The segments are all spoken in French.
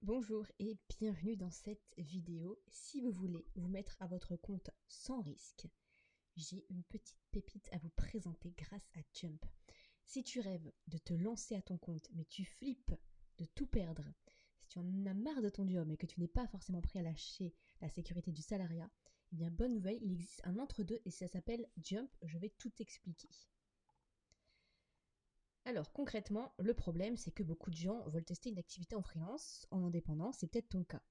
Bonjour et bienvenue dans cette vidéo. Si vous voulez vous mettre à votre compte sans risque, j'ai une petite pépite à vous présenter grâce à Jump. Si tu rêves de te lancer à ton compte, mais tu flippes de tout perdre, si tu en as marre de ton job et que tu n'es pas forcément prêt à lâcher la sécurité du salariat, eh bien bonne nouvelle, il existe un entre-deux et ça s'appelle Jump. Je vais tout expliquer. Alors concrètement, le problème c'est que beaucoup de gens veulent tester une activité en freelance, en indépendant, c'est peut-être ton cas.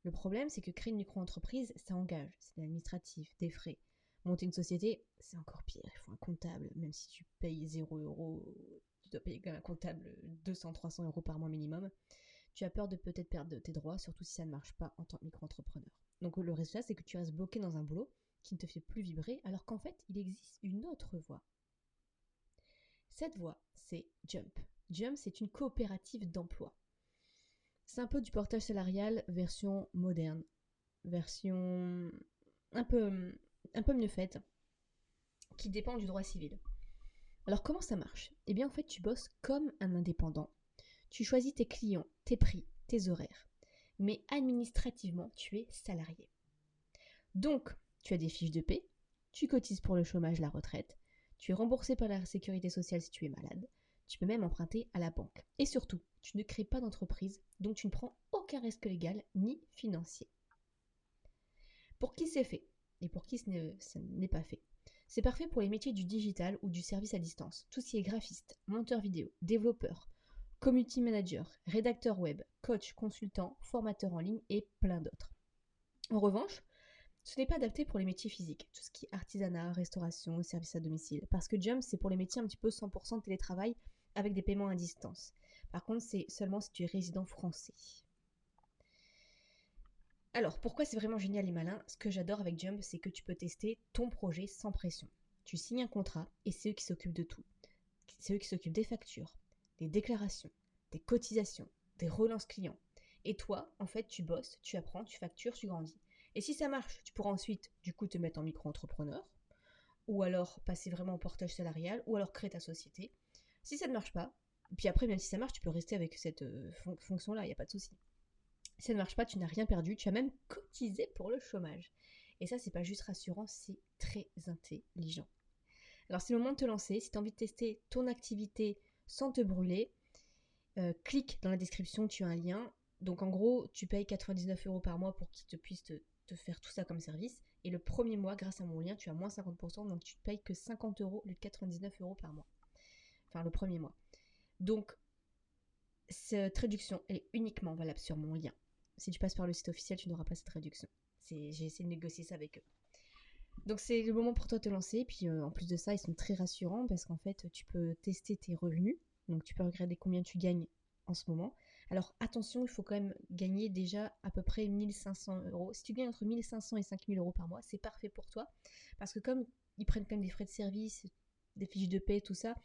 Le problème c'est que créer une micro-entreprise, ça engage, c'est de l'administratif, des frais. Monter une société, c'est encore pire, il faut un comptable, même si tu payes 0 €, tu dois payer quand même un comptable 200-300 € par mois minimum. Tu as peur de peut-être perdre tes droits, surtout si ça ne marche pas en tant que micro-entrepreneur. Donc le résultat c'est que tu restes bloqué dans un boulot qui ne te fait plus vibrer, alors qu'en fait il existe une autre voie. Cette voie, c'est Jump. Jump, c'est une coopérative d'emploi. C'est un peu du portage salarial version moderne, version un peu mieux faite, qui dépend du droit civil. Alors comment ça marche? Eh bien en fait tu bosses comme un indépendant. Tu choisis tes clients, tes prix, tes horaires. Mais administrativement, tu es salarié. Donc, tu as des fiches de paie, tu cotises pour le chômage, la retraite, tu es remboursé par la sécurité sociale si tu es malade, tu peux même emprunter à la banque. Et surtout, tu ne crées pas d'entreprise, donc tu ne prends aucun risque légal ni financier. Pour qui c'est fait et pour qui ce n'est pas fait? C'est parfait pour les métiers du digital ou du service à distance. Tout ce qui est graphiste, monteur vidéo, développeur, community manager, rédacteur web, coach, consultant, formateur en ligne et plein d'autres. En revanche, ce n'est pas adapté pour les métiers physiques, tout ce qui est artisanat, restauration, service à domicile, parce que Jump, c'est pour les métiers un petit peu 100% de télétravail avec des paiements à distance. Par contre, c'est seulement si tu es résident français. Alors, pourquoi c'est vraiment génial et malin? Ce que j'adore avec Jump, c'est que tu peux tester ton projet sans pression. Tu signes un contrat et c'est eux qui s'occupent de tout. C'est eux qui s'occupent des factures, des déclarations, des cotisations, des relances clients. Et toi, en fait, tu bosses, tu apprends, tu factures, tu grandis. Et si ça marche, tu pourras ensuite, du coup, te mettre en micro-entrepreneur, ou alors passer vraiment au portage salarial, ou alors créer ta société. Si ça ne marche pas, puis après, même si ça marche, tu peux rester avec cette fonction-là, il n'y a pas de souci. Si ça ne marche pas, tu n'as rien perdu, tu as même cotisé pour le chômage. Et ça, c'est pas juste rassurant, c'est très intelligent. Alors, c'est le moment de te lancer. Si tu as envie de tester ton activité sans te brûler, clique dans la description, tu as un lien. Donc, en gros, tu payes 99 € par mois pour qu'ils te puissent te faire tout ça comme service. Et le premier mois, grâce à mon lien, tu as moins 50%. Donc, tu ne payes que 50 € au lieu de 99 € par mois. Enfin, le premier mois. Donc, cette réduction est uniquement valable sur mon lien. Si tu passes par le site officiel, tu n'auras pas cette réduction. J'ai essayé de négocier ça avec eux. Donc c'est le moment pour toi de te lancer. Puis en plus de ça, ils sont très rassurants parce qu'en fait, tu peux tester tes revenus. Donc tu peux regarder combien tu gagnes en ce moment. Alors attention, il faut quand même gagner déjà à peu près 1500 €. Si tu gagnes entre 1500 et 5000 € par mois, c'est parfait pour toi. Parce que comme ils prennent quand même des frais de service, des fiches de paie, tout ça,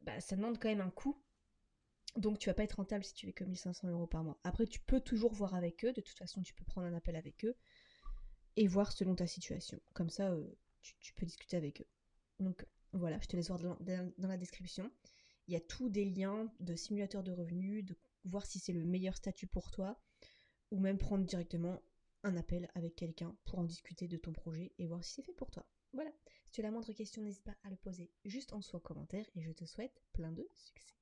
bah, ça demande quand même un coût. Donc tu vas pas être rentable si tu fais que 1500 € par mois. Après, tu peux toujours voir avec eux. De toute façon, tu peux prendre un appel avec eux et voir selon ta situation. Comme ça, tu peux discuter avec eux. Donc voilà, je te laisse voir dans la description. Il y a tous des liens de simulateurs de revenus, de voir si c'est le meilleur statut pour toi, ou même prendre directement un appel avec quelqu'un pour en discuter de ton projet et voir si c'est fait pour toi. Voilà, si tu as la moindre question, n'hésite pas à le poser juste en dessous en commentaire et je te souhaite plein de succès.